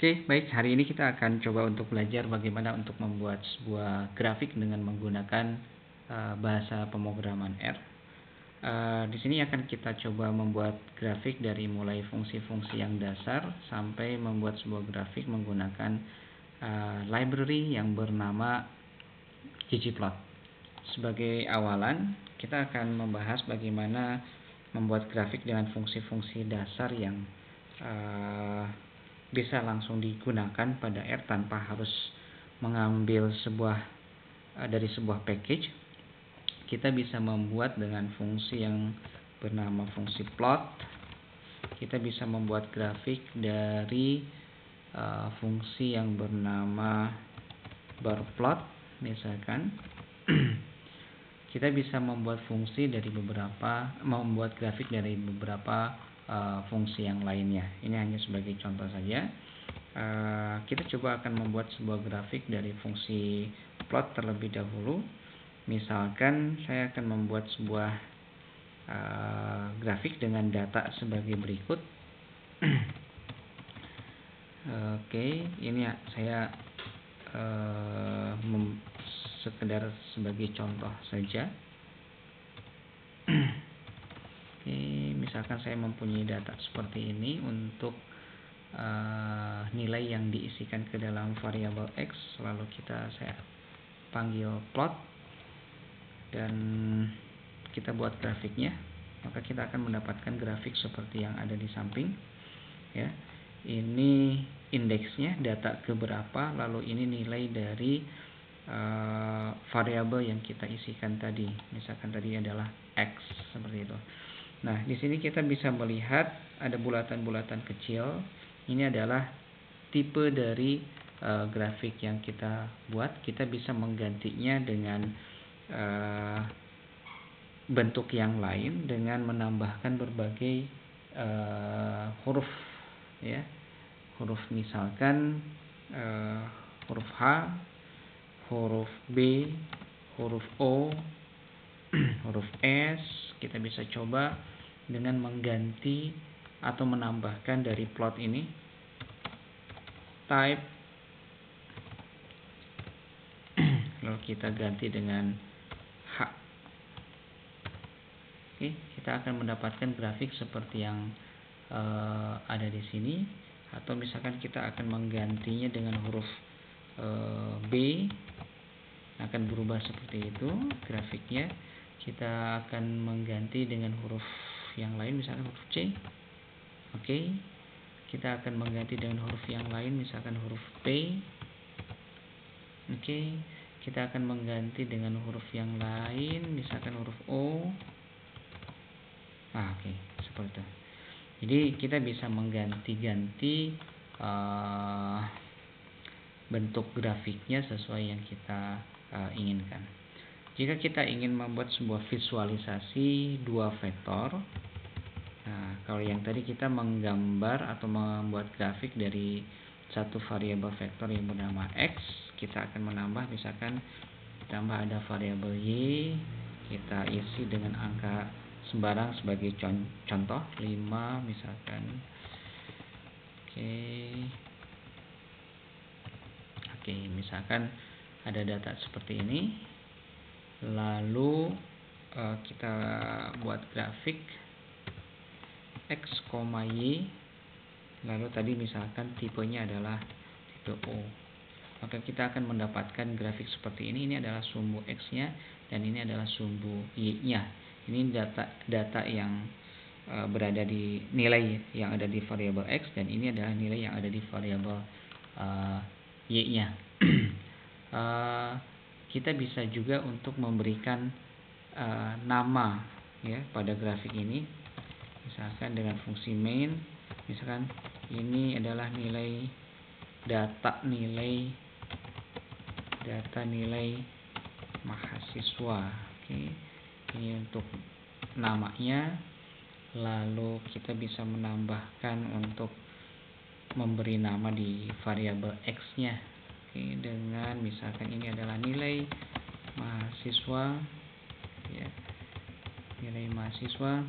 Oke, baik. Hari ini kita akan coba untuk belajar bagaimana untuk membuat sebuah grafik dengan menggunakan bahasa pemrograman R. Di sini akan kita coba membuat grafik dari mulai fungsi-fungsi yang dasar sampai membuat sebuah grafik menggunakan library yang bernama ggplot. Sebagai awalan, kita akan membahas bagaimana membuat grafik dengan fungsi-fungsi dasar yang bisa langsung digunakan pada R tanpa harus mengambil dari sebuah package. Kita bisa membuat dengan fungsi yang bernama fungsi plot. Kita bisa membuat grafik dari fungsi yang bernama bar plot misalkan. Kita bisa membuat grafik dari beberapa fungsi yang lainnya. Ini hanya sebagai contoh saja. Kita coba akan membuat sebuah grafik dari fungsi plot terlebih dahulu. Misalkan saya akan membuat sebuah grafik dengan data sebagai berikut. Oke, ini saya sekedar sebagai contoh saja. Oke, misalkan saya mempunyai data seperti ini untuk nilai yang diisikan ke dalam variabel X, lalu saya panggil plot dan kita buat grafiknya, maka kita akan mendapatkan grafik seperti yang ada di samping ya. Ini indeksnya, data keberapa, lalu ini nilai dari variabel yang kita isikan tadi, misalkan tadi adalah X, seperti itu. Nah, di sini kita bisa melihat ada bulatan-bulatan kecil. Ini adalah tipe dari grafik yang kita buat. Kita bisa menggantinya dengan bentuk yang lain dengan menambahkan berbagai huruf ya. Huruf misalkan huruf H, huruf B, huruf O, huruf S. Kita bisa coba dengan mengganti atau menambahkan dari plot ini type, lalu kita ganti dengan H. Oke, kita akan mendapatkan grafik seperti yang ada di sini. Atau misalkan kita akan menggantinya dengan huruf B, akan berubah seperti itu grafiknya. Kita akan mengganti dengan huruf yang lain, misalkan huruf C. Oke, kita akan mengganti dengan huruf yang lain, misalkan huruf P. Oke, kita akan mengganti dengan huruf yang lain, misalkan huruf O. Oke, seperti itu. Jadi kita bisa mengganti-ganti bentuk grafiknya sesuai yang kita inginkan. Jika kita ingin membuat sebuah visualisasi dua vektor, nah kalau yang tadi kita menggambar atau membuat grafik dari satu variabel vektor yang bernama X, kita akan menambah, misalkan tambah ada variabel Y, kita isi dengan angka sembarang sebagai contoh 5 misalkan. Oke, misalkan ada data seperti ini. Lalu kita buat grafik X, Y. Lalu tadi misalkan tipenya adalah tipe O. Maka kita akan mendapatkan grafik seperti ini. Ini adalah sumbu X-nya dan ini adalah sumbu Y-nya. Ini data yang berada di nilai yang ada di variabel X, dan ini adalah nilai yang ada di variabel Y-nya. Kita bisa juga untuk memberikan nama ya pada grafik ini, misalkan dengan fungsi main. Misalkan ini adalah data nilai mahasiswa. Oke, ini untuk namanya. Lalu kita bisa menambahkan untuk memberi nama di variabel X-nya. Oke, dengan misalkan ini adalah nilai mahasiswa ya, nilai mahasiswa.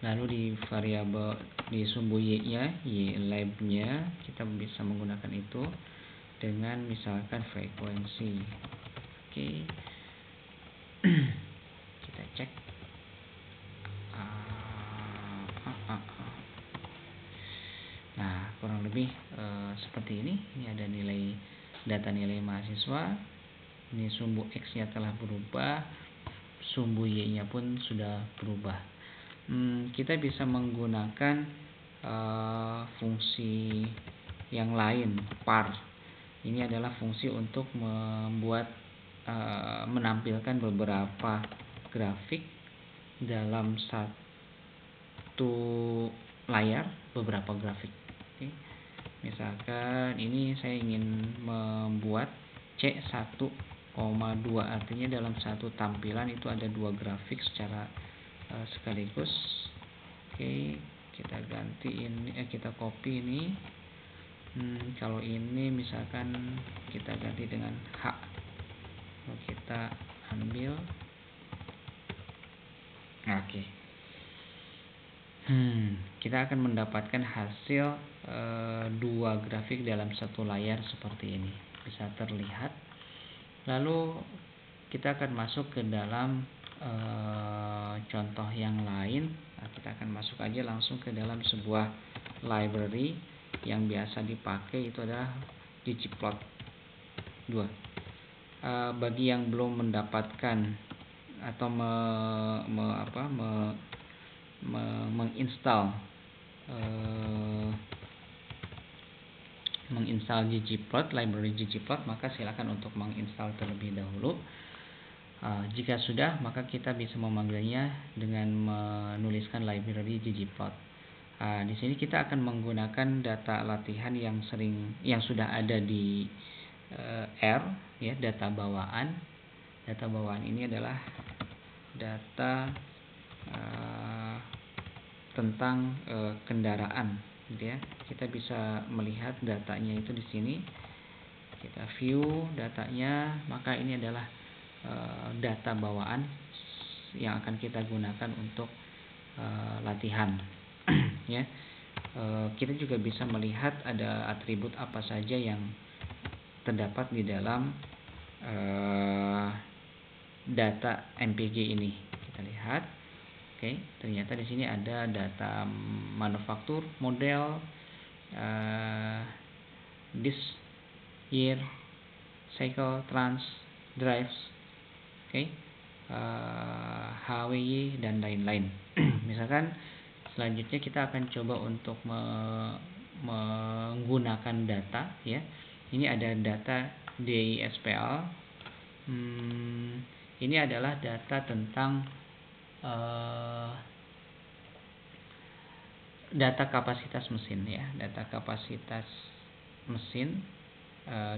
Lalu di variabel di sumbu y-nya, lab-nya, kita bisa menggunakan itu dengan misalkan frekuensi. Oke. Kita cek. Nah, kurang lebih seperti ini. Ini ada data nilai mahasiswa. Ini sumbu X-nya telah berubah, sumbu Y-nya pun sudah berubah. Kita bisa menggunakan fungsi yang lain, par. Ini adalah fungsi untuk menampilkan beberapa grafik dalam satu layar, beberapa grafik. Oke. Misalkan ini saya ingin membuat C1,2, artinya dalam satu tampilan itu ada dua grafik secara sekaligus. Oke, kita ganti ini, kita copy ini. Kalau ini misalkan kita ganti dengan H, lalu kita ambil. Oke. Kita akan mendapatkan hasil dua grafik dalam satu layar seperti ini, bisa terlihat. Lalu kita akan masuk ke dalam contoh yang lain. Kita akan masuk aja langsung ke dalam sebuah library yang biasa dipakai, itu adalah ggplot2. Bagi yang belum mendapatkan atau menginstal ggplot, library ggplot, maka silakan untuk menginstal terlebih dahulu. Jika sudah, maka kita bisa memanggilnya dengan menuliskan library ggplot. Di sini kita akan menggunakan data latihan yang sudah ada di R, ya, data bawaan. Data bawaan ini adalah data tentang kendaraan, gitu ya. Kita bisa melihat datanya itu di sini. Kita view datanya, maka ini adalah data bawaan yang akan kita gunakan untuk latihan. Ya, kita juga bisa melihat ada atribut apa saja yang terdapat di dalam data MPG ini. Kita lihat. Oke, ternyata di sini ada data manufaktur, model, this, year, cycle, trans, drives, HWY dan lain-lain. Misalkan selanjutnya kita akan coba untuk menggunakan data, ya. Ini ada data DISPL. Ini adalah data tentang data kapasitas mesin, ya, data kapasitas mesin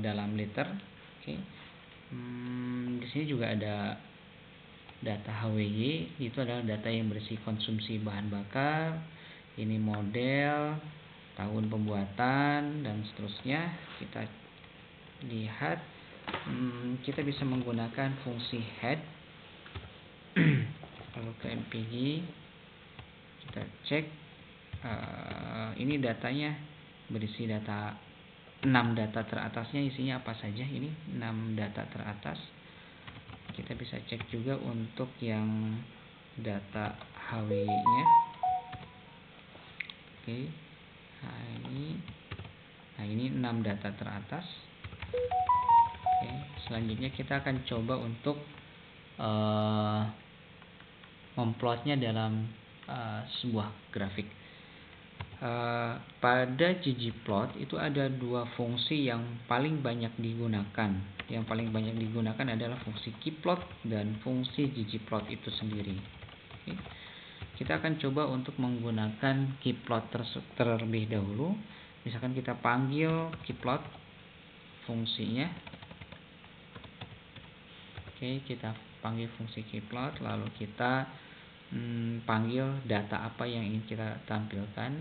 dalam liter. Oke. Di sini juga ada data HWY, itu adalah data yang berisi konsumsi bahan bakar, ini model, tahun pembuatan, dan seterusnya. Kita lihat, kita bisa menggunakan fungsi head. Lalu ke MPG, kita cek. Ini datanya berisi data 6 data teratasnya, isinya apa saja. Ini 6 data teratas. Kita bisa cek juga untuk yang data HW-nya. Oke. Nah, ini 6 data teratas. Oke, selanjutnya kita akan coba untuk memplotnya dalam sebuah grafik. Pada ggplot itu ada dua fungsi yang paling banyak digunakan. Yang paling banyak digunakan adalah fungsi keyplot dan fungsi ggplot itu sendiri. Oke. Kita akan coba untuk menggunakan keyplot terlebih dahulu. Misalkan kita panggil keyplot fungsinya. Oke, kita panggil fungsi keyplot, lalu kita panggil data apa yang ingin kita tampilkan.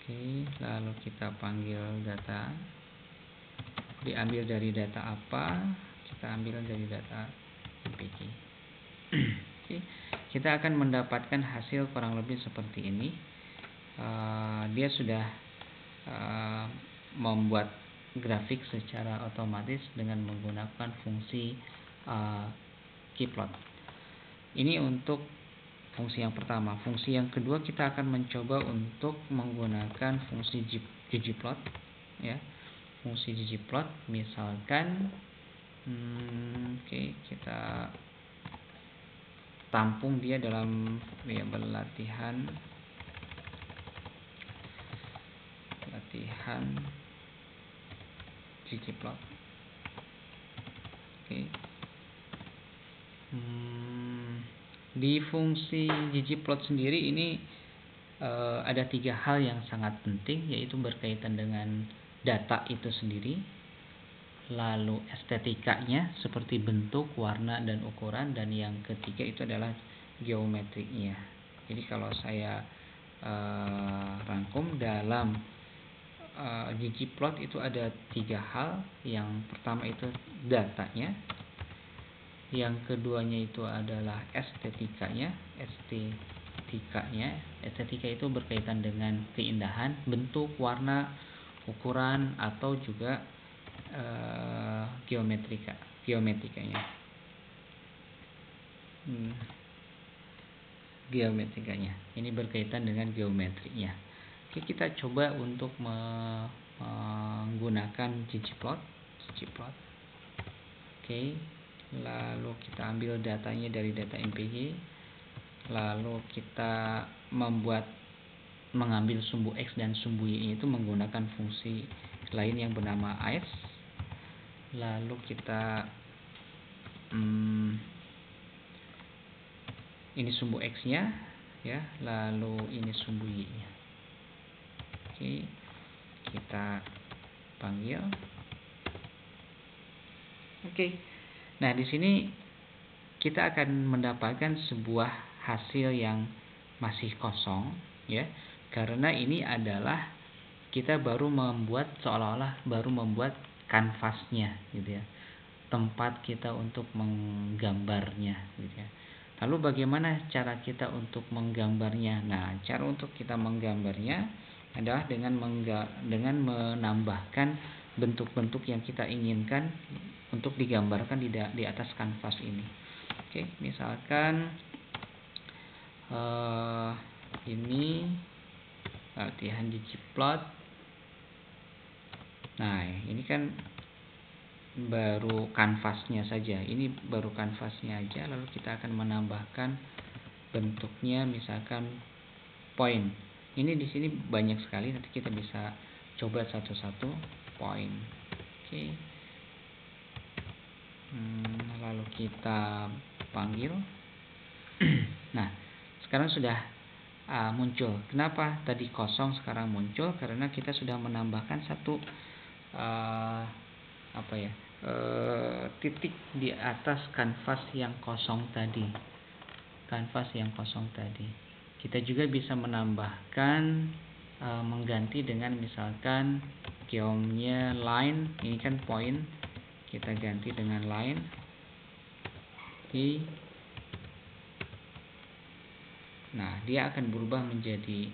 Oke, lalu kita panggil data, diambil dari data apa, kita ambil dari data MPG. Oke, kita akan mendapatkan hasil kurang lebih seperti ini. Dia sudah membuat grafik secara otomatis dengan menggunakan fungsi keyplot. Ini untuk fungsi yang pertama. Fungsi yang kedua kita akan mencoba untuk menggunakan fungsi ggplot, ya. Fungsi ggplot misalkan kita tampung dia dalam variabel latihan ggplot. Di fungsi ggplot sendiri ini ada 3 hal yang sangat penting, yaitu berkaitan dengan data itu sendiri, lalu estetikanya seperti bentuk, warna, dan ukuran, dan yang ketiga itu adalah geometriknya. Jadi kalau saya rangkum dalam ggplot itu ada 3 hal. Yang pertama itu datanya, yang keduanya itu adalah estetikanya. Estetika itu berkaitan dengan keindahan, bentuk, warna, ukuran, atau juga geometrikanya. Ini berkaitan dengan geometrinya. Oke, kita coba untuk menggunakan ggplot. Oke, lalu kita ambil datanya dari data mpg, lalu kita mengambil sumbu x dan sumbu y itu menggunakan fungsi lain yang bernama ice. Lalu kita ini sumbu x-nya, ya, lalu ini sumbu y-nya. Oke, kita panggil. Oke. Nah, di sini kita akan mendapatkan sebuah hasil yang masih kosong, ya. Karena ini adalah kita seolah-olah baru membuat kanvasnya, gitu ya. Tempat kita untuk menggambarnya, gitu ya. Lalu bagaimana cara kita untuk menggambarnya? Nah, cara untuk kita menggambarnya adalah dengan menambahkan bentuk-bentuk yang kita inginkan untuk digambarkan di atas kanvas ini. Oke, misalkan ini latihan ggplot. Nah, ini kan baru kanvasnya saja. Ini baru kanvasnya aja. Lalu kita akan menambahkan bentuknya, misalkan point. Ini di sini banyak sekali. Nanti kita bisa coba satu-satu. Point. Oke. Lalu kita panggil. Nah, sekarang sudah muncul. Kenapa tadi kosong sekarang muncul? Karena kita sudah menambahkan satu titik di atas kanvas yang kosong tadi. Kita juga bisa menambahkan mengganti dengan misalkan geomnya line. Ini kan point, kita ganti dengan line. Nah, dia akan berubah menjadi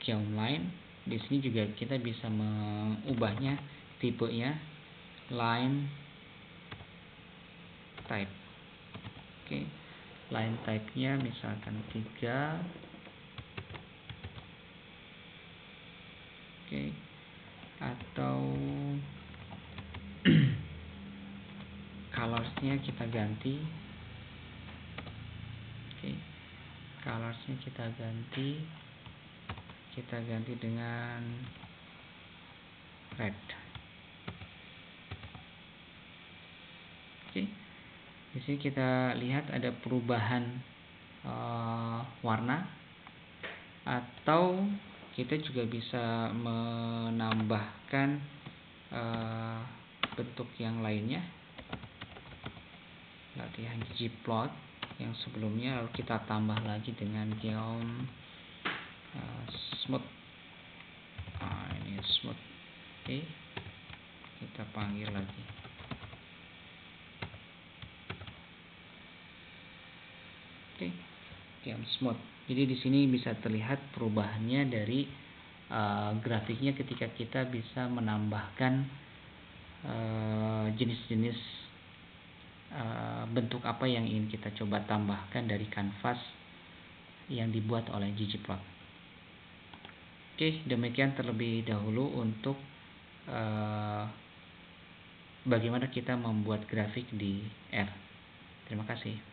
geom line. Di sini juga kita bisa mengubahnya tipenya line type. Oke. Line type-nya misalkan 3. Oke. Atau colors-nya kita ganti. Oke. Colors-nya kita ganti dengan red. Oke. Di sini kita lihat ada perubahan warna, atau kita juga bisa menambahkan bentuk yang lainnya. Latihan ggplot yang sebelumnya, lalu kita tambah lagi dengan geom smooth. Ini smooth. Oke. Kita panggil lagi. Oke, game smooth. Jadi di sini bisa terlihat perubahannya dari grafiknya ketika kita bisa menambahkan jenis-jenis bentuk apa yang ingin kita coba tambahkan dari kanvas yang dibuat oleh ggplot. Oke, demikian terlebih dahulu untuk bagaimana kita membuat grafik di R. Terima kasih.